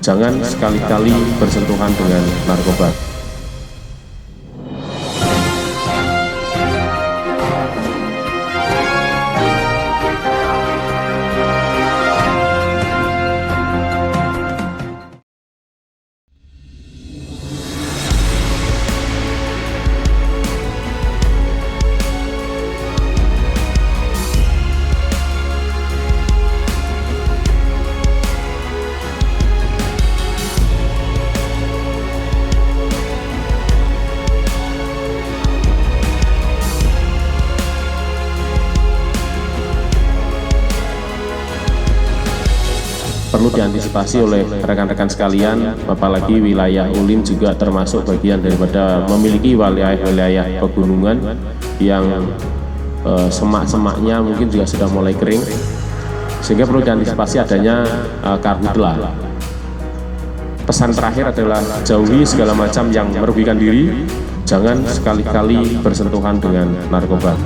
jangan sekali-kali bersentuhan dengan narkoba. Perlu diantisipasi oleh rekan-rekan sekalian, apalagi wilayah Ulin juga termasuk bagian daripada memiliki wilayah pegunungan yang semak-semaknya mungkin juga sudah mulai kering, sehingga perlu diantisipasi adanya karhutla. Pesan terakhir adalah jauhi segala macam yang merugikan diri, jangan sekali-kali bersentuhan dengan narkoba.